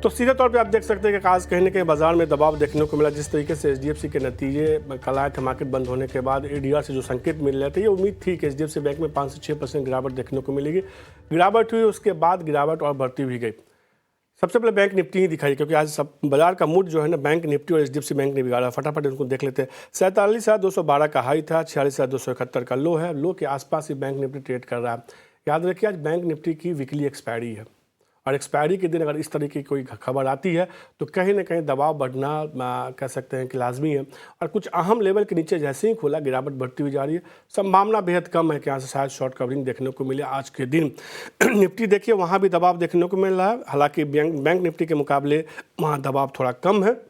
तो सीधे तौर पे आप देख सकते हैं कि आज कहीं ना कहीं बाजार में दबाव देखने को मिला। जिस तरीके से एचडीएफसी के नतीजे कल आए थे मार्केट बंद होने के बाद, एडीआर से जो संकेत मिल रहे थे, ये उम्मीद थी कि एचडीएफसी बैंक में 5 से 6% गिरावट देखने को मिलेगी। गिरावट हुई, उसके बाद गिरावट और बढ़ती हुई गई। सबसे पहले बैंक निफ्टी ही दिखाई, क्योंकि आज सब बाजार का मूड जो है ना बैंक निफ्टी और एचडीएफसी बैंक ने बिगाड़ा। फटाफट उनको देख लेते हैं। 47,212 का हाई था, 46,271 का लो है। लो के आसपास ही बैंक निफ्टी ट्रेड कर रहा है। याद रखिए आज बैंक निफ्टी की वीकली एक्सपायरी है, और एक्सपायरी के दिन अगर इस तरीके की कोई खबर आती है तो कहीं ना कहीं दबाव बढ़ना कह सकते हैं कि लाजमी है। और कुछ अहम लेवल के नीचे जैसे ही खोला गिरावट बढ़ती हुई जा रही है। संभावना बेहद कम है कि यहाँ से शायद शॉर्ट कवरिंग देखने को मिले आज के दिन। निफ्टी देखिए वहाँ भी दबाव देखने को मिल रहा है, हालांकि बैंक निफ्टी के मुकाबले वहाँ दबाव थोड़ा कम है,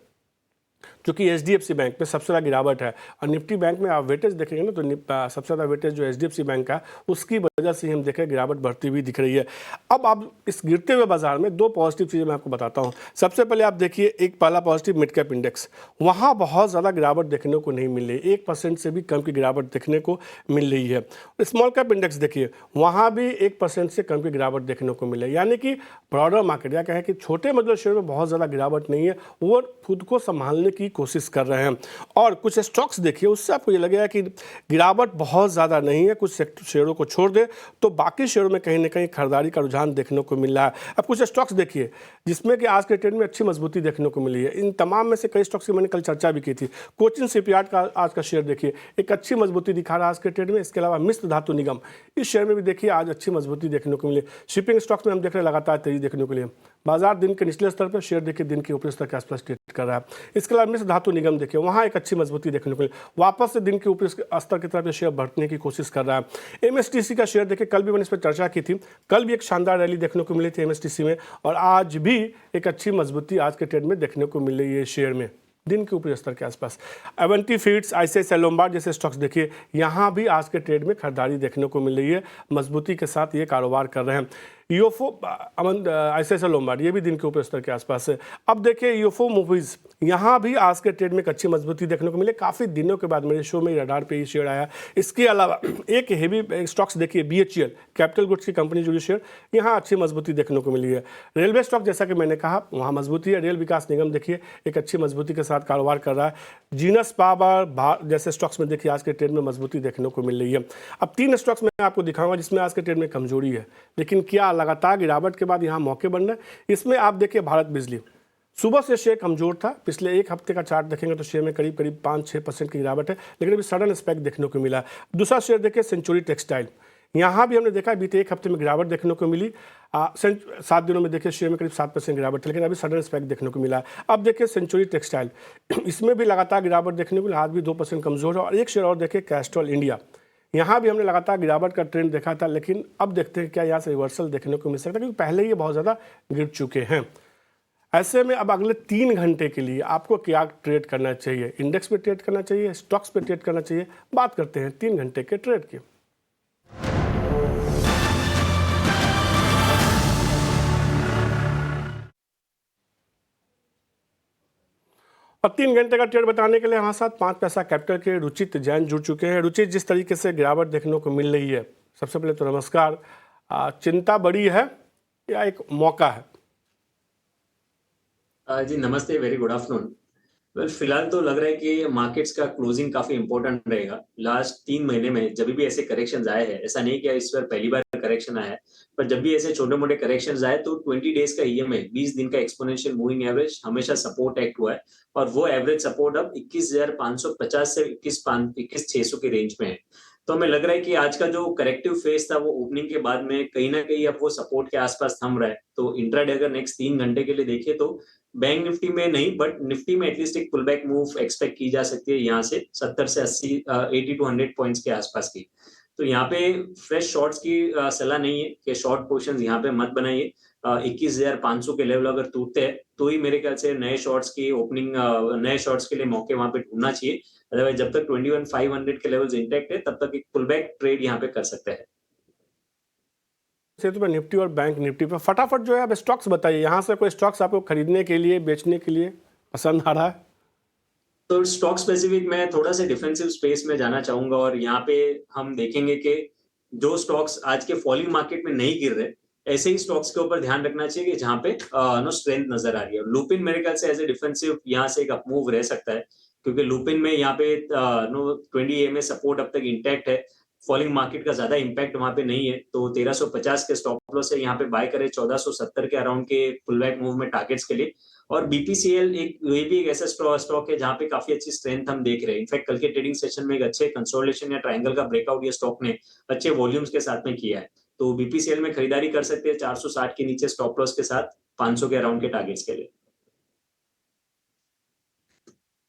क्योंकि एचडीएफसी बैंक में सबसे ज़्यादा गिरावट है। और निफ्टी बैंक में आप वेटेज देखेंगे ना तो सबसे ज़्यादा वेटेज जो एचडीएफसी बैंक का, उसकी वजह से हम देखें गिरावट बढ़ती हुई दिख रही है। अब आप इस गिरते हुए बाजार में दो पॉजिटिव चीज़ें मैं आपको बताता हूँ। सबसे पहले आप देखिए, एक पहला पॉजिटिव मिड कैप इंडेक्स, वहाँ बहुत ज़्यादा गिरावट देखने को नहीं मिल रही, 1% से भी कम की गिरावट देखने को मिल रही है। स्मॉल कैप इंडेक्स देखिए, वहाँ भी 1% से कम की गिरावट देखने को मिले, यानी कि ब्रॉडर मार्केट या कहें कि छोटे मजदूर शेयर में बहुत ज़्यादा गिरावट नहीं है, वो खुद को संभालने की कोशिश कर रहे हैं। और कुछ स्टॉक्स देखिए, उससे आपको ये लगेगा कि गिरावट बहुत ज़्यादा नहीं है। कुछ शेयरों को छोड़ दे तो बाकी शेयरों में कहीं ना कहीं खरीदारी का रुझान देखने को मिल रहा है। अब कुछ स्टॉक्स देखिए जिसमें कि आज के ट्रेड में अच्छी मजबूती देखने को मिली है। इन तमाम में से कई स्टॉक्स की मैंने कल चर्चा भी की थी। कोचिन शिपयार्ड का आज का शेयर देखिए, एक अच्छी मजबूती दिखा रहा है आज के ट्रेड में। इसके अलावा मिश्र धातु निगम, इस शेयर में भी देखिए आज अच्छी मजबूती देखने को मिली। शिपिंग स्टॉक्स में हम देख रहे हैं लगातार तेजी देखने को मिली। बाजार दिन के निचले स्तर पर, शेयर देखिए दिन के ऊपरी स्तर के आसपास ट्रेड कर रहा है। इसके अलावा मिश्र धातु निगम देखिए, वहाँ एक अच्छी मजबूती देखने को मिली। वापस से दिन के ऊपरी स्तर की तरफ शेयर बढ़ने की कोशिश कर रहा है। एमएसटीसी का शेयर देखिए, कल भी मैंने इस पर चर्चा की थी। कल भी एक शानदार रैली देखने को मिली थी एमएसटीसी में, और आज भी एक अच्छी मजबूती आज के ट्रेड में देखने को मिल रही है शेयर में दिन के ऊपरी स्तर के आसपास। अवंती फीड्स, आईसीआईसीआई लोम्बार्ड जैसे स्टॉक्स देखिए, यहाँ भी आज के ट्रेड में खरीदारी देखने को मिल रही है। मजबूती के साथ ये कारोबार कर रहे हैं। यूएफओ आईसीआईसीआई लोम्बार्ड, ये भी दिन के ऊपरी स्तर के आसपास है। अब देखिए यूएफओ मूवीज, यहाँ भी आज के ट्रेड में एक अच्छी मजबूती देखने को मिले। काफ़ी दिनों के बाद मेरे शो में रडार पे ये शेयर आया। इसके अलावा एक हेवी स्टॉक्स देखिए, बीएचईएल कैपिटल गुड्स की कंपनी जुड़ी शेयर, यहाँ अच्छी मजबूती देखने को मिली है। रेलवे स्टॉक जैसा कि मैंने कहा वहाँ मजबूती है। रेल विकास निगम देखिए एक अच्छी मजबूती के साथ कारोबार कर रहा है। जीनस पावर जैसे स्टॉक्स में देखिए आज के ट्रेड में मजबूती देखने को मिल रही है। अब 3 स्टॉक्स मैं आपको दिखाऊंगा जिसमें आज के ट्रेड में कमजोरी है, लेकिन क्या लगातार गिरावट के बाद यहाँ मौके बन रहे हैं। इसमें आप देखिए भारत बिजली, सुबह से शेयर कमजोर था। पिछले एक हफ्ते का चार्ट देखेंगे तो शेयर में करीब 5-6% की गिरावट है, लेकिन अभी सडन स्पाइक देखने को मिला। दूसरा शेयर देखिए सेंचुरी टेक्सटाइल, यहाँ भी हमने देखा बीते एक हफ्ते में गिरावट देखने को मिली। 7 दिनों में देखिए शेयर में करीब 7% गिरावट थी, लेकिन अभी सडन स्पाइक देखने को मिला। अब देखिए सेंचुरी टेक्सटाइल, इसमें भी लगातार गिरावट देखने को मिला, आज भी 2% कमजोर है। और एक शेयर और देखिए कैस्ट्रॉल इंडिया, यहाँ भी हमने लगातार गिरावट का ट्रेंड देखा था, लेकिन अब देखते हैं क्या यहाँ से रिवर्सल देखने को मिल सकता है, क्योंकि पहले ये बहुत ज़्यादा गिर चुके हैं। ऐसे में अब अगले 3 घंटे के लिए आपको क्या ट्रेड करना चाहिए? इंडेक्स पे ट्रेड करना चाहिए, स्टॉक्स पे ट्रेड करना चाहिए? बात करते हैं 3 घंटे के ट्रेड की। और 3 घंटे का ट्रेड बताने के लिए हमारे साथ 5 पैसा कैपिटल के रुचित जैन जुड़ चुके हैं। रुचित, जिस तरीके से गिरावट देखने को मिल रही है, सबसे पहले तो नमस्कार। चिंता बड़ी है या एक मौका है? जी नमस्ते, वेरी गुड आफ्टरनून। वेल फिलहाल तो लग रहा है कि मार्केट्स का क्लोजिंग काफी इंपॉर्टेंट रहेगा। लास्ट 3 महीने में जब भी ऐसे करेक्शंस आए हैं, ऐसा नहीं कि इस बार पहली बार करेक्शन आया है, पर जब भी ऐसे छोटे मोटे करेक्शंस आए तो 20 डेज का ईएमए 20 दिन का एक्सपोनेंशियल मूविंग एवरेज हमेशा सपोर्ट एक्ट हुआ है, और वो एवरेज सपोर्ट अब 21,550 से 21,600 के रेंज में है। तो हमें लग रहा है कि आज का जो करेक्टिव फेज था वो ओपनिंग के बाद में कहीं ना कहीं अब वो सपोर्ट के आसपास थम रहा है। तो इंट्राडे अगर नेक्स्ट 3 घंटे के लिए देखें तो बैंक निफ्टी में नहीं बट निफ्टी में एटलीस्ट एक पुल बैक मूव एक्सपेक्ट की जा सकती है यहाँ से 70 से 80 80 टू 100 पॉइंट्स के आसपास की। तो यहाँ पे फ्रेश शॉर्ट्स की सलाह नहीं है कि शॉर्ट पोर्शंस यहाँ पे मत बनाइए। 21,500 के लेवल अगर टूटते हैं तो ही मेरे ख्याल से नए शॉर्ट्स की ओपनिंग, नए शॉर्ट्स के लिए मौके वहां पे ढूंढना चाहिए। अदरवाइज जब तक 21,500 के लेवल्स इंटैक्ट है तब तक एक पुल बैक ट्रेड यहाँ पे कर सकते हैं। से तो मैं निफ्टी और बैंक निफ्टी पर फटाफट जो है अब स्टॉक्स बताइए, यहाँ से कोई स्टॉक्स आपको खरीदने के लिए, बेचने के लिए पसंद आ रहा है? तो स्टॉक स्पेसिफिक मैं थोड़ा सा डिफेंसिव स्पेस में जाना चाहूंगा, और यहाँ पे हम देखेंगे कि जो स्टॉक्स आज के फॉलिंग मार्केट में नहीं गिर रहे ऐसे ही स्टॉक्स के ऊपर ध्यान रखना चाहिए कि जहां पे नो स्ट्रेंथ नजर आ रही है। लुपिन मेरे ख्याल से एज ए डिफेंसिव यहाँ से एक अपमूव रह सकता है, क्योंकि लुपिन में यहाँ पे नो 20 EMA सपोर्ट अब तक इंटैक्ट है, फॉलिंग मार्केट का ज्यादा इंपैक्ट वहां पे नहीं है, तो 1350 के स्टॉप लॉस है, यहाँ पे बाय करे 1470 के अराउंड के पुल बैक मूव में टारगेट्स के लिए। और बीपीसीएल एक ये भी एक ऐसा स्टॉक है जहां पे काफी अच्छी स्ट्रेंथ हम देख रहे हैं। इनफैक्ट कल के ट्रेडिंग सेशन में एक अच्छे कंसोलिडेशन या ट्रायंगल का ब्रेकआउट ये स्टॉक ने अच्छे वॉल्यूम्स के साथ में किया है, तो बीपीसीएल में खरीदारी कर सकते हैं 460 के नीचे स्टॉप लॉस के साथ 500 के अराउंड के टारगेट्स के लिए।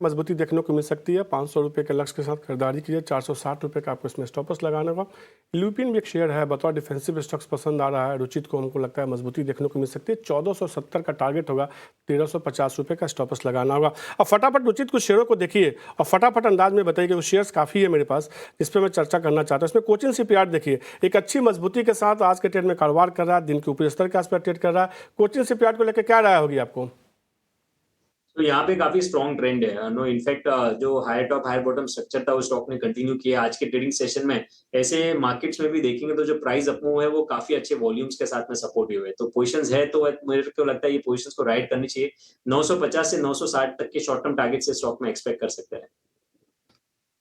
मजबूती देखने को मिल सकती है। 500 रुपये के लक्ष्य के साथ खरीदारी कीजिए। 460 रुपये का आपको इसमें स्टॉपस लगाना होगा। लुपिन भी एक शेयर है, बतौर डिफेंसिव स्टॉक्स पसंद आ रहा है। रुचित को हमको लगता है मजबूती देखने को मिल सकती है। 1470 का टारगेट होगा, 1350 रुपये का स्टॉपस लगाना होगा। और फटाफट रुचित कुछ शेयरों को देखिए और फटाफट अंदाज में बताइए कि वो शेयर्स काफ़ी है मेरे पास जिस पर मैं चर्चा करना चाहता हूँ। इसमें कोचिन शिपयार्ड देखिए, एक अच्छी मजबूती के साथ आज के ट्रेड में कारोबार कर रहा है, दिन के ऊपरी स्तर के आसपास ट्रेड कर रहा है। कोचिन शिपयार्ड को लेकर क्या राय होगी आपको? तो यहाँ पे काफी स्ट्रॉन्ग ट्रेंड है नो। इनफैक्ट जो higher top higher bottom structure था वो स्टॉक ने कंटिन्यू किया आज के ट्रेडिंग सेशन में। ऐसे मार्केट्स में भी देखेंगे तो जो प्राइस अपमूव है वो काफी अच्छे वॉल्यूम्स के साथ में सपोर्टिव है, तो पोजीशंस है तो मेरे को लगता है ये पोजीशंस को राइड करनी चाहिए। 950 से 960 तक के शॉर्ट टर्म टारगेट से स्टॉक में एक्सपेक्ट कर सकते हैं।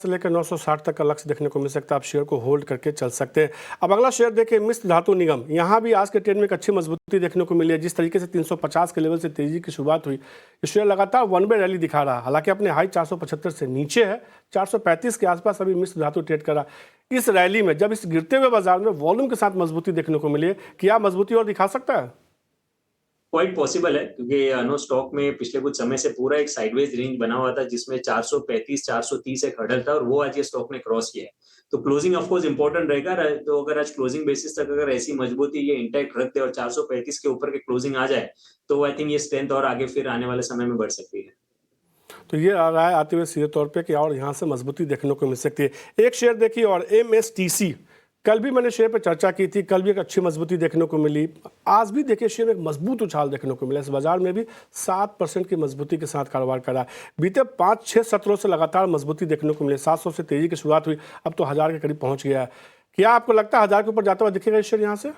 से लेकर 960 तक का लक्ष्य देखने को मिल सकता है। आप शेयर को होल्ड करके चल सकते हैं। अब अगला शेयर देखिए, मिश्र धातु निगम। यहाँ भी आज के ट्रेड में एक अच्छी मजबूती देखने को मिली है। जिस तरीके से 350 के लेवल से तेजी की शुरुआत हुई, ये शेयर लगातार वन वे रैली दिखा रहा है। हालांकि अपने हाई 475 से नीचे है, 435 के आसपास अभी मिश्र धातु ट्रेड कर रहा है। इस रैली में जब इस गिरते हुए बाजार में वॉल्यूम के साथ मजबूती देखने को मिली है, क्या मजबूती और दिखा सकता है? क्वाइट पॉसिबल है, क्योंकि नो स्टॉक में पिछले कुछ समय से पूरा एक साइडवेज रेंज बना हुआ था जिसमें 435 430 एक हर्डल था और वो आज ये स्टॉक ने क्रॉस किया है। तो क्लोजिंग ऑफ कोर्स इंपॉर्टेंट रहेगा। तो अगर आज क्लोजिंग बेसिस तक अगर ऐसी मजबूती ये इंटैक्ट रखते और 435 के ऊपर के क्लोजिंग आ जाए तो आई थिंक ये स्ट्रेंथ और आगे फिर आने वाले समय में बढ़ सकती है। तो ये आ रहा है आते हुए सीधे तौर पे कि और यहाँ से मजबूती देखने को मिल सकती है। एक शेयर देखिए और MSTC, कल भी मैंने शेयर पर चर्चा की थी, कल भी एक अच्छी मजबूती देखने को मिली। आज भी देखिए शेयर में एक मजबूत उछाल देखने को मिला। इस बाजार में भी 7% की मजबूती के साथ कारोबार कर रहा है। बीते 5-6 सत्रों से लगातार मजबूती देखने को मिली। 700 से तेजी की शुरुआत हुई, अब तो 1000 के करीब पहुंच गया है। क्या आपको लगता है 1000 के ऊपर जाता हुआ दिखेगा शेयर यहाँ से?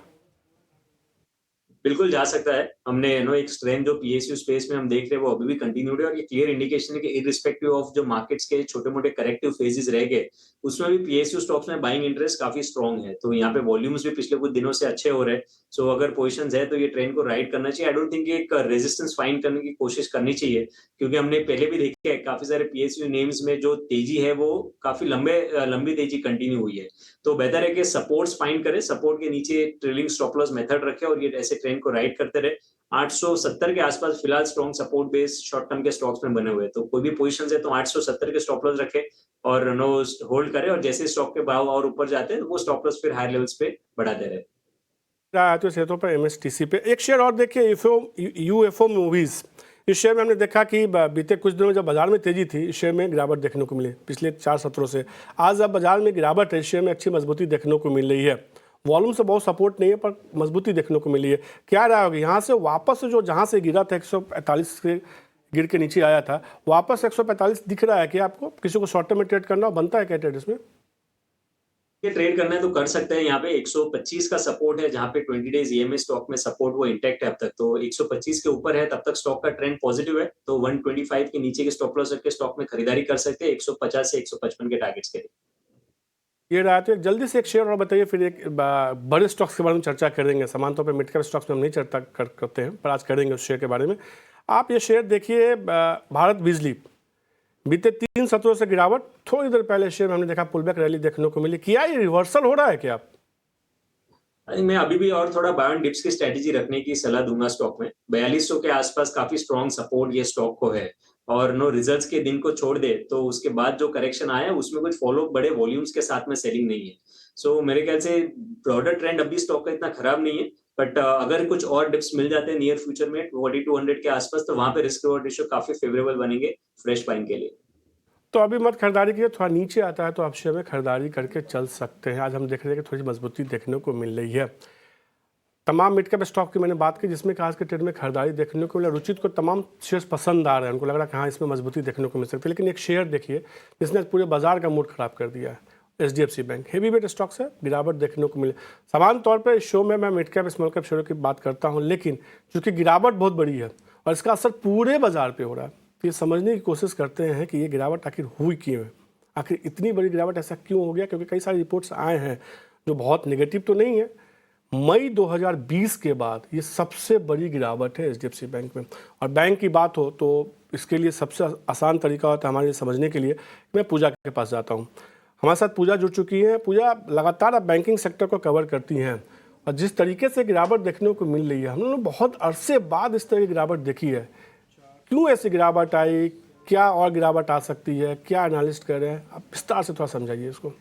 बिल्कुल जा सकता है। हमने नो एक स्ट्रेंथ जो पीएसयू स्पेस में हम देख रहे हैं वो अभी भी कंटिन्यूड है और ये क्लियर इंडिकेशन है कि इररिस्पेक्टिव ऑफ जो मार्केट्स के छोटे मोटे करेक्टिव फेजेस रह गए उसमें भी पीएसयू स्टॉक्स में बाइंग इंटरेस्ट काफी स्ट्रॉन्ग है। तो यहाँ पे वॉल्यूम्स भी पिछले कुछ दिनों से अच्छे हो रहे हैं। सो अगर पोजिशन है तो ये ट्रेंड को राइड करना चाहिए। आई डोंट थिंक एक रेजिस्टेंस फाइंड करने की कोशिश करनी चाहिए, क्योंकि हमने पहले भी देखा है काफी सारे पीएसयू नेम्स में जो तेजी है वो काफी लंबी तेजी कंटिन्यू हुई है। तो बेहतर है कि सपोर्ट्स फाइंड करें, सपोर्ट के नीचे ट्रेलिंग स्टॉप लॉस मेथड रखें और ये ऐसे ट्रेंड को राइड करते रहे। 870 के आसपास फिलहाल strong support base short term के स्टॉक्स में बने हुए हैं, तो कोई भी पोजीशन है तो 870 के स्टॉप लॉस रखें और नो होल्ड करें और जैसे स्टॉक के भाव और ऊपर जाते हैं तो वो स्टॉप लॉस फिर हायर लेवल्स पे बढ़ाते रहे। तो सेहतों पर MSTC पे एक शेयर और देखिए, UFO मूवीज़। इस शेयर में हमने देखा कि बीते कुछ दिनों में जब बाजार में तेजी थी, इस शेयर में गिरावट देखने को मिली। पिछले 4 सत्रों से आज अब बाजार में गिरावट है, इस शेयर में अच्छी मजबूती देखने को मिल रही है। वॉल्यूम से बहुत सपोर्ट नहीं है पर मजबूती देखने को मिली है। क्या राय होगी यहाँ से वापस से, जो जहाँ से गिरा था 145 से गिर के नीचे आया था, वापस 145 दिख रहा है कि आपको किसी को शॉर्ट टर्म में ट्रेड करना बनता है क्या ट्रेड इसमें? ये ट्रेड करना है तो कर सकते हैं। यहाँ पे 125 का सपोर्ट है जहाँ पे 20 डेज EMA स्टॉक में सपोर्ट वो इंटैक्ट है अब तक, तो 125 के ऊपर है तब तक स्टॉक का ट्रेंड पॉजिटिव है। तो 125 के नीचे के स्टॉप लॉस के स्टॉक में खरीदारी कर सकते हैं 150 से 155 के टारगेट्स के लिए। ये रहा। तो एक जल्दी से एक शेयर और बताइए, फिर एक बड़े स्टॉक्स के बारे में चर्चा करेंगे। सामान्य तौर पर मिड कैप स्टॉक्स में हम नहीं चर्चा करते हैं, पर आज करेंगे उस शेयर के बारे में। आप ये शेयर देखिए, भारत बिजली। बीते 3 सत्रों से गिरावट, थोड़ी देर पहले शेयर में हमने देखा पुलबैक रैली देखने को मिली। क्या ये रिवर्सल हो रहा है क्या? मैं अभी भी और थोड़ा बाय ऑन डिप्स की स्ट्रेटेजी रखने की सलाह दूंगा स्टॉक में। 4200 के आसपास काफी स्ट्रॉन्ग सपोर्ट ये स्टॉक को है और नो रिजल्ट्स के दिन को छोड़ दे तो उसके बाद जो करेक्शन आया उसमें कुछ फॉलो बड़े वॉल्यूम्स के साथ में सेलिंग नहीं है। सो मेरे ख्याल से ब्रॉडर ट्रेंड अभी स्टॉक का इतना खराब नहीं है, बट अगर कुछ और डिप्स मिल जाते हैं नियर फ्यूचर में 4200 के आसपास तो वहां पे रिस्क रिवॉर्ड रेशियो काफी फेवरेबल बनेंगे फ्रेश बाइंग के लिए। तो अभी मत खरीदारी कीजिए, थोड़ा नीचे आता है तो आप शेयर में खरीदारी करके चल सकते हैं। आज हम देख रहे हैं कि थोड़ी मजबूती देखने को मिल रही है। तमाम मिड कैप स्टॉक की मैंने बात की जिसमें आज के ट्रेड में खरीदारी देखने को मिला। रुचित को तमाम शेयर्स पसंद आ रहे हैं, उनको लग रहा है कि हाँ इसमें मजबूती देखने को मिल सकती है। लेकिन एक शेयर देखिए जिसने पूरे बाजार का मूड खराब कर दिया है, HDFC bank heavy weight stock से गिरावट देखने को मिले। सामान्य तौर पर इस शो में मैं मिड कैप स्मॉल कैप शेयरों की बात करता हूं, लेकिन चूंकि गिरावट बहुत बड़ी है और इसका असर पूरे बाजार पे हो रहा है, तो ये समझने की कोशिश करते हैं कि ये गिरावट आखिर हुई क्यों है, आखिर इतनी बड़ी गिरावट ऐसा क्यों हो गया। क्योंकि कई सारी रिपोर्ट्स आए हैं जो बहुत नेगेटिव तो नहीं है। मई 2020 के बाद ये सबसे बड़ी गिरावट है एचडीएफसी बैंक में। और बैंक की बात हो तो इसके लिए सबसे आसान तरीका होता है हमारे समझने के लिए, मैं पूजा के पास जाता हूँ। हमारे साथ पूजा जुड़ चुकी हैं। पूजा लगातार अब बैंकिंग सेक्टर को कवर करती हैं और जिस तरीके से गिरावट देखने को मिल रही है, हम लोगों ने बहुत अरसे बाद इस तरह की गिरावट देखी है। क्यों ऐसी गिरावट आई, क्या और गिरावट आ सकती है, क्या एनालिस्ट कर रहे हैं, आप विस्तार से थोड़ा समझाइए इसको।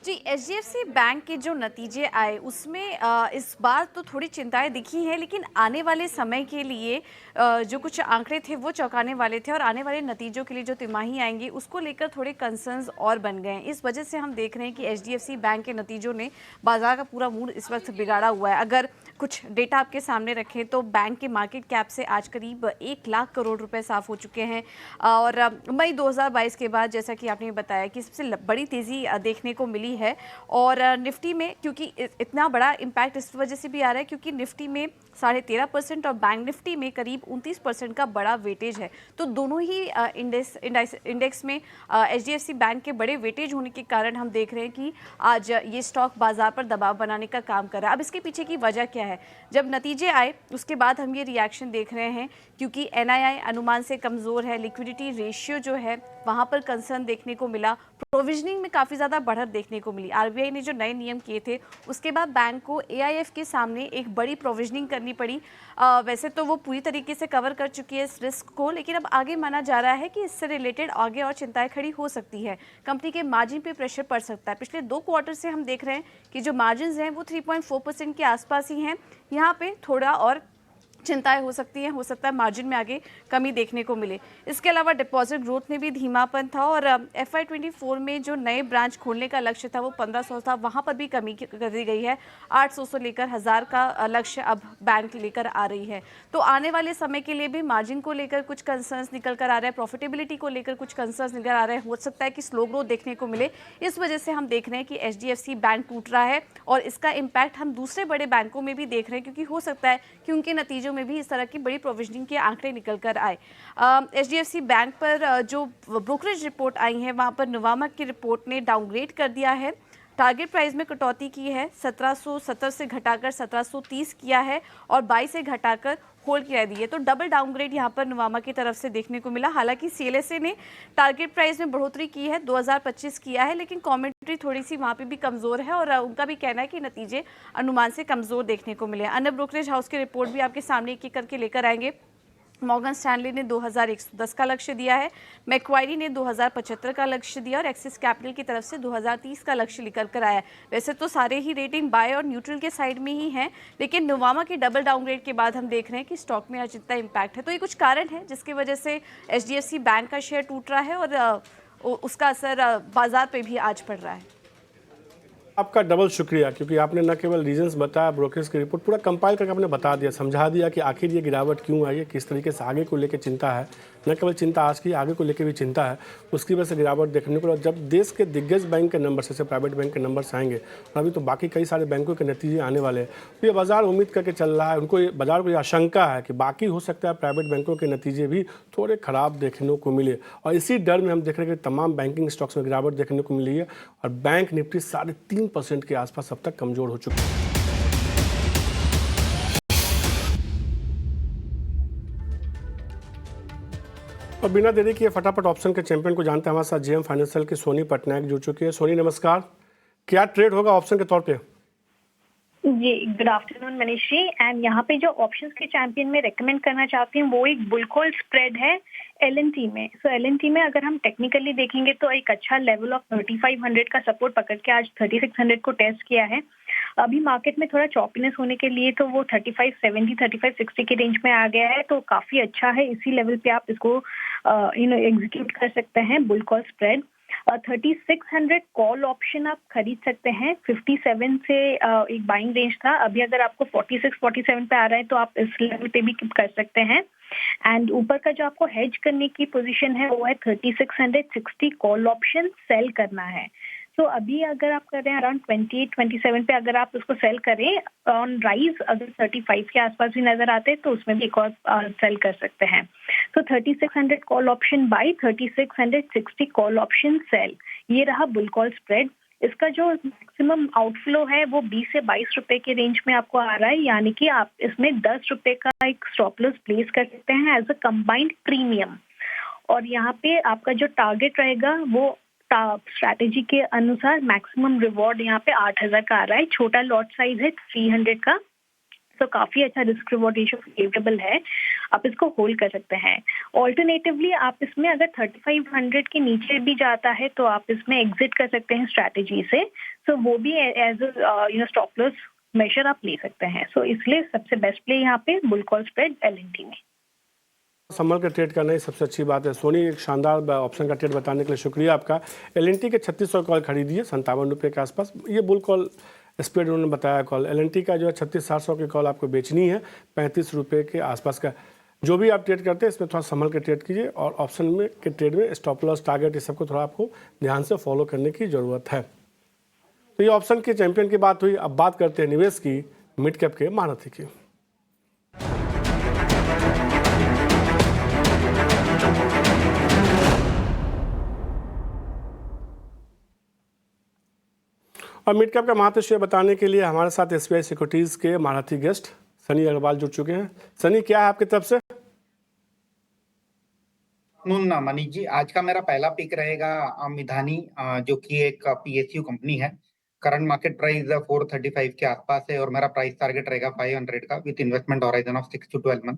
जी, एचडीएफसी बैंक के जो नतीजे आए उसमें इस बार तो थोड़ी चिंताएं दिखी हैं, लेकिन आने वाले समय के लिए जो कुछ आंकड़े थे वो चौंकाने वाले थे और आने वाले नतीजों के लिए जो तिमाही आएंगी उसको लेकर थोड़े कंसर्न्स और बन गए हैं। इस वजह से हम देख रहे हैं कि एचडीएफसी बैंक के नतीजों ने बाजार का पूरा मूड इस वक्त बिगाड़ा हुआ है। अगर कुछ डेटा आपके सामने रखें तो बैंक के मार्केट कैप से आज करीब 1 लाख करोड़ रुपए साफ हो चुके हैं और मई 2022 के बाद जैसा कि आपने बताया कि सबसे बड़ी तेज़ी देखने को मिली है। और निफ्टी में क्योंकि इतना बड़ा इम्पैक्ट इस वजह से भी आ रहा है क्योंकि निफ्टी में 13.5% और बैंक निफ्टी में करीब 29% का बड़ा वेटेज है। तो दोनों ही इंडेक्स में एचडीएफसी बैंक के बड़े वेटेज होने के कारण हम देख रहे हैं कि आज ये स्टॉक बाजार पर दबाव बनाने का काम कर रहा है। अब इसके पीछे की वजह क्या है? जब नतीजे आए उसके बाद हम ये रिएक्शन देख रहे हैं क्योंकि एनआईआई अनुमान से कमज़ोर है, लिक्विडिटी रेशियो जो है वहाँ पर कंसर्न देखने को मिला, प्रोविजनिंग में काफ़ी ज़्यादा बढ़त देखने को मिली। आरबीआई ने जो नए नियम किए थे उसके बाद बैंक को एआईएफ के सामने एक बड़ी प्रोविजनिंग करनी पड़ी। वैसे तो वो पूरी तरीके से कवर कर चुकी है इस रिस्क को, लेकिन अब आगे माना जा रहा है कि इससे रिलेटेड आगे और चिंताएं खड़ी हो सकती है। कंपनी के मार्जिन पे प्रेशर पड़ सकता है। पिछले 2 क्वार्टर से हम देख रहे हैं कि जो मार्जिन हैं वो 3.4% के आसपास ही हैं। यहाँ पे थोड़ा और चिंताएं हो सकती हैं, हो सकता है मार्जिन में आगे कमी देखने को मिले। इसके अलावा डिपॉजिट ग्रोथ में भी धीमापन था और FY24 में जो नए ब्रांच खोलने का लक्ष्य था वो 1500 था, वहां पर भी कमी कर दी गई है। 800 से लेकर 1000 का लक्ष्य अब बैंक लेकर आ रही है। तो आने वाले समय के लिए भी मार्जिन को लेकर कुछ कंसर्न्स निकल कर आ रहे हैं, प्रॉफिटेबिलिटी को लेकर कुछ कंसर्न्स निकल आ रहे हैं। हो सकता है कि स्लो ग्रोथ देखने को मिले। इस वजह से हम देख रहे हैं कि एचडीएफसी बैंक टूट रहा है और इसका इम्पैक्ट हम दूसरे बड़े बैंकों में भी देख रहे हैं क्योंकि हो सकता है कि उनके नतीजों में भी इस तरह की बड़ी प्रोविजनिंग के आंकड़े निकल कर आए। एचडीएफसी बैंक पर जो ब्रोकरेज रिपोर्ट आई है वहां पर नवामा की रिपोर्ट ने डाउनग्रेड कर दिया है। टारगेट प्राइस में कटौती की है, 1770 से घटाकर 1730 किया है और 22 से घटाकर होल्ड किया दी है। तो डबल डाउनग्रेड यहाँ पर नवामा की तरफ से देखने को मिला। हालांकि सीएलएसए ने टारगेट प्राइस में बढ़ोतरी की है, 2025 किया है, लेकिन कमेंट्री थोड़ी सी वहाँ पे भी कमज़ोर है और उनका भी कहना है कि नतीजे अनुमान से कमज़ोर देखने को मिले। अन्य ब्रोकरेज हाउस की रिपोर्ट भी आपके सामने एक एक करके लेकर आएंगे। मॉर्गन स्टैनली ने 2110 का लक्ष्य दिया है, मैक्वायरी ने 2075 का लक्ष्य दिया और एक्सिस कैपिटल की तरफ से 2030 का लक्ष्य निकल कर आया है। वैसे तो सारे ही रेटिंग बाय और न्यूट्रल के साइड में ही हैं, लेकिन नोवामा के डबल डाउनग्रेड के बाद हम देख रहे हैं कि स्टॉक में आज इतना इम्पैक्ट है। तो ये कुछ कारण है जिसकी वजह से एचडीएफसी बैंक का शेयर टूट रहा है और उसका असर बाजार पर भी आज पड़ रहा है। आपका डबल शुक्रिया, क्योंकि आपने न केवल रीजंस बताया, ब्रोकरेज की रिपोर्ट पूरा कंपाइल करके आपने बता दिया, समझा दिया कि आखिर ये गिरावट क्यों आई है, किस तरीके से आगे को लेकर चिंता है। न केवल चिंता आज की, आगे को लेकर भी चिंता है, उसकी वजह से गिरावट देखने को। जब देश के दिग्गज बैंक के नंबर जैसे प्राइवेट बैंक के नंबर्स आएंगे और अभी तो बाकी कई सारे बैंकों के नतीजे आने वाले हैं, तो ये बाजार उम्मीद करके चल रहा है, उनको बाजार को ये आशंका है कि बाकी हो सकता है प्राइवेट बैंकों के नतीजे भी थोड़े खराब देखने को मिले। और इसी डर में हम देख रहे हैं कि तमाम बैंकिंग स्टॉक्स में गिरावट देखने को मिली है और बैंक निफ्टी 3.5% के आसपास अब तक कमजोर हो चुकी है। और बिना देरी किए फटाफट ऑप्शन के चैंपियन को जानते हैं। हमारे साथ जेएम फाइनेंशियल की सोनी पटनायक जुड़ चुकी है। सोनी नमस्कार, क्या ट्रेड होगा ऑप्शन के तौर पे? जी, good afternoon Manish ji. And यहाँ पे जो ऑप्शंस के चैंपियन में रेकमेंड करना चाहती हूँ वो एक बुल कॉल स्प्रेड है LNT में। सो LNT में अगर हम टेक्निकली देखेंगे तो एक अच्छा लेवल ऑफ 3500 का सपोर्ट पकड़ के आज 3600 को टेस्ट किया है। अभी मार्केट में थोड़ा चॉपीनेस होने के लिए तो वो 3570 3560 के रेंज में आ गया है, तो काफी अच्छा है। इसी लेवल पे आप इसको एग्जीक्यूट कर सकते हैं bull call spread. 3600 call option आप खरीद सकते हैं। 57 से एक बाइंग रेंज था, अभी अगर आपको 46-47 पे आ रहा है तो आप इस लेवल पे भी कर सकते हैं। एंड ऊपर का जो आपको हेज करने की पोजीशन है वो है 3660 कॉल ऑप्शन सेल करना है। तो अभी अगर आप कर रहे हैं अराउंड 28-27 पे, अगर आप उसको सेल करें ऑन राइज, अगर 35 के आसपास भी नजर आते हैं तो उसमें भी एक और सेल कर सकते हैं। तो 3600 call option by, 3660 call option sell, ये रहा बुल कॉल स्प्रेड। इसका जो मैक्सिमम आउटफ्लो है वो 20 से 22 रुपए के रेंज में आपको आ रहा है, यानी कि आप इसमें 10 रुपए का एक स्टॉप लॉस प्लेस कर सकते हैं एज अ कंबाइंड प्रीमियम। और यहाँ पे आपका जो टारगेट रहेगा वो स्ट्रैटेजी के अनुसार मैक्सिमम रिवॉर्ड यहाँ पे 8000 का आ रहा है। छोटा लॉट साइज है 300 का, तो काफी अच्छा रिस्क रिवॉर्ड रेशियो फेवरेबल है, आप इसको होल्ड कर सकते हैं। ऑल्टरनेटिवली आप इसमें अगर 3500 के नीचे भी जाता है तो आप इसमें एग्जिट कर सकते हैं स्ट्रैटेजी से, तो वो भी एज स्टॉप लॉस मेजर आप ले सकते हैं। सो इसलिए सबसे बेस्ट प्ले यहाँ पे बुल कॉल स्प्रेड एलएनटी में। संभल के ट्रेड करना ही सबसे अच्छी बात है। सोनी, एक शानदार ऑप्शन का ट्रेड बताने के लिए शुक्रिया आपका। एलएनटी के 3600 कॉल खरीदी है 57 रुपये के आसपास, ये बुल कॉल स्प्रेड उन्होंने बताया। कॉल एलएनटी का जो है 36,700 की कॉल आपको बेचनी है 35 रुपये के आसपास का। जो भी आप ट्रेड करते हैं इसमें थोड़ा संभल के ट्रेड कीजिए, और ऑप्शन में के ट्रेड में स्टॉप लॉस, टारगेट, इस सबको थोड़ा आपको ध्यान से फॉलो करने की ज़रूरत है। तो ये ऑप्शन के चैंपियन की बात हुई। अब बात करते हैं निवेश की, मिड कैप के महारथी की। और मिड कैप का महारथी शेयर बताने के लिए हमारे साथ एसबीआई सिक्योरिटीज के महारथी गेस्ट सनी अग्रवाल जुड़ चुके हैं। सनी, क्या है आपकी तरफ से? मनीष जी, आज का मेरा पहला पिक रहेगा मिधानी, जो कि एक पीएसयू कंपनी है। करंट मार्केट प्राइस 435 के आसपास है और मेरा प्राइस टारगेट रहेगा 500 का with investment horizon of 6 to 12 month.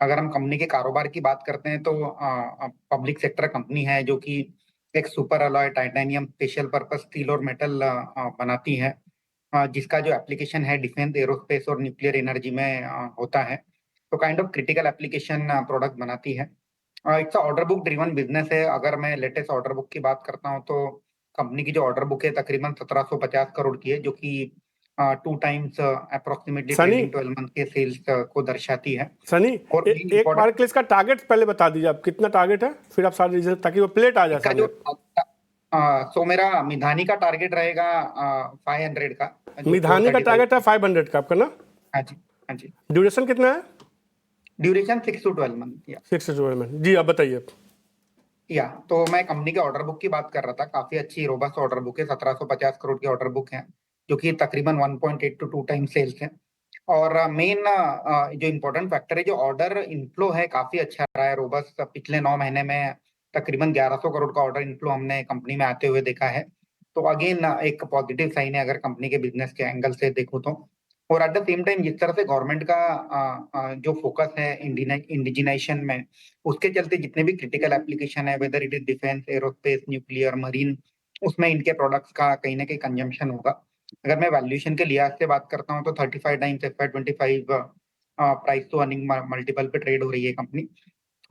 अगर हम कंपनी के कारोबार की बात करते हैं तो पब्लिक सेक्टर कंपनी है जो कि एक super alloy titanium special purpose steel और मेटल बनाती है, जिसका जो एप्लीकेशन है डिफेंस, एरोस्पेस और न्यूक्लियर एनर्जी में होता है। तो kind of critical application product बनाती है। It's order book driven business है। अगर मैं लेटेस्ट ऑर्डर बुक की बात करता हूँ तो कंपनी की जो ऑर्डर बुक है तकरीबन 1750 करोड़ की है, जो कि 2 टाइम्स अप्रोक्सीमेटली ट्रेलिंग 12 मंथ के सेल्स को दर्शाती है। सनी, और एक बार के लिए इसका टारगेट पहले बता दीजिए, आप कितना टारगेट है, फिर आप सारे रीजन, ताकि वो प्लेट आ जाए सामने। तो मेरा मिधानी का टारगेट रहेगा 500 का। मिधानी का टारगेट है 500 का आपका ना? हाँ जी, हाँ जी। ड्यूरेशन कितना है? Duration 6 to 12 month. 6 to 12 month. जी, आप बताइए। तो मैं कंपनी के ऑर्डर बुक की बात कर रहा था। काफी अच्छी रोबस्ट ऑर्डर बुक है, 1750 करोड़ की ऑर्डर बुक है, जो कि तकरीबन 1.8 to 2 टाइम सेल्स है। और मेन जो इम्पोर्टेंट फैक्टर है, जो ऑर्डर इनफ्लो है काफी अच्छा रहा है, रोबस्ट। पिछले 9 महीने में तकरीबन 1100 करोड़ का ऑर्डर इनफ्लो हमने कंपनी में आते हुए देखा है। तो अगेन एक पॉजिटिव साइन है अगर कंपनी के बिजनेस के एंगल से देखो तो। और एट द सेम टाइम जिस तरह से गवर्नमेंट का जो फोकस है इंडिजिनाइजेशन में, उसके चलते जितने भी क्रिटिकल एप्लीकेशन है, whether it is defence, aerospace, nuclear, marine, उसमें इनके प्रोडक्ट्स का कहीं ना कहीं कंजम्पशन होगा। अगर मैं वैल्यूएशन के लिहाज से बात करता हूँ तो 35 times FY25 price to earning multiple पे ट्रेड हो रही है कंपनी।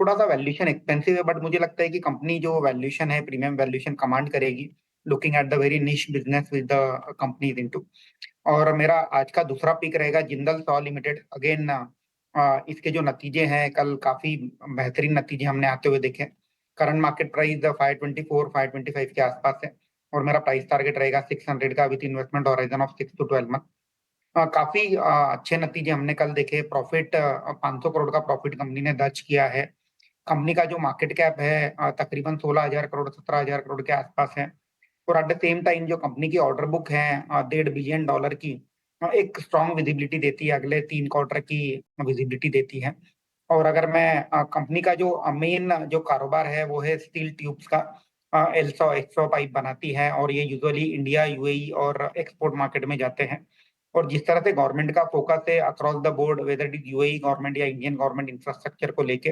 थोड़ा सा वैल्यूएशन एक्सपेंसिव है, बट मुझे लगता है कि कंपनी जो वैल्यूएशन है, प्रीमियम वैल्यूएशन कमांड करेगी, लुकिंग एट द वेरी निश business with the companies into. और मेरा आज का दूसरा पिक रहेगा जिंदल सॉ लिमिटेड। अगेन इसके जो नतीजे हैं, कल काफी बेहतरीन नतीजे हमने आते हुए देखे। करंट मार्केट प्राइस 524-525 के आसपास है और मेरा प्राइस टारगेट रहेगा 600 का with investment horizon of 6 to 12 month. काफी अच्छे नतीजे हमने कल देखे। प्रॉफिट 500 करोड़ का प्रॉफिट कंपनी ने दर्ज किया है। कंपनी का जो मार्केट कैप है तकरीबन 16,000 करोड़ 17,000 करोड़ के आसपास है। और एट द सेम टाइम जो कंपनी की ऑर्डर बुक है $1.5 बिलियन की, एक स्ट्रॉन्ग विजिबिलिटी देती है, अगले 3 क्वार्टर की विजिबिलिटी देती है। और अगर मैं कंपनी का जो मेन जो कारोबार है वो है स्टील ट्यूब्स का। L100 पाइप बनाती है और ये यूजुअली इंडिया, यूएई और एक्सपोर्ट मार्केट में जाते हैं। और जिस तरह से गवर्नमेंट का फोकस है across the board, whether it is UAE government या इंडियन गवर्नमेंट इंफ्रास्ट्रक्चर को लेके,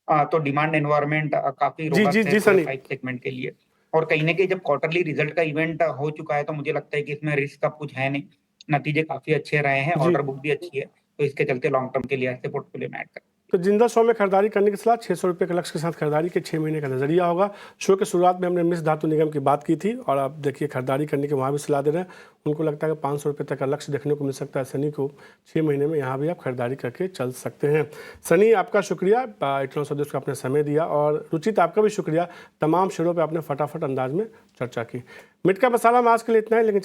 तो डिमांड एनवायरनमेंट काफी रोबस्ट है पूरे पाइप सेगमेंट के लिए। और कहीं ना कहीं जब क्वार्टरली रिजल्ट का इवेंट हो चुका है तो मुझे लगता है कि इसमें रिस्क अब कुछ है नहीं, नतीजे काफी अच्छे रहे हैं, ऑर्डर बुक भी अच्छी है, तो इसके चलते लॉन्ग टर्म के लिए ऐसे पोर्टफोलियो में ऐड कर। तो जिंदल शो में खरीदारी करने की सलाह, 600 रुपये के लक्ष्य के साथ खरीदारी के 6 महीने का नजरिया होगा। शो के शुरुआत में हमने मिश्र धातु निगम की बात की थी और अब देखिए खरीदारी करने की वहाँ भी सलाह दे रहे हैं। उनको लगता है कि 500 रुपये तक का लक्ष्य देखने को मिल सकता है शनि को। 6 महीने में यहाँ भी आप खरीदारी करके चल सकते हैं। सनी, आपका शुक्रिया इतना सौ को आपने समय दिया, और रुचित आपका भी शुक्रिया, तमाम शेयरों पर आपने फटाफट अंदाज में चर्चा की। मिट का मसाला में आज के लिए इतना है, लेकिन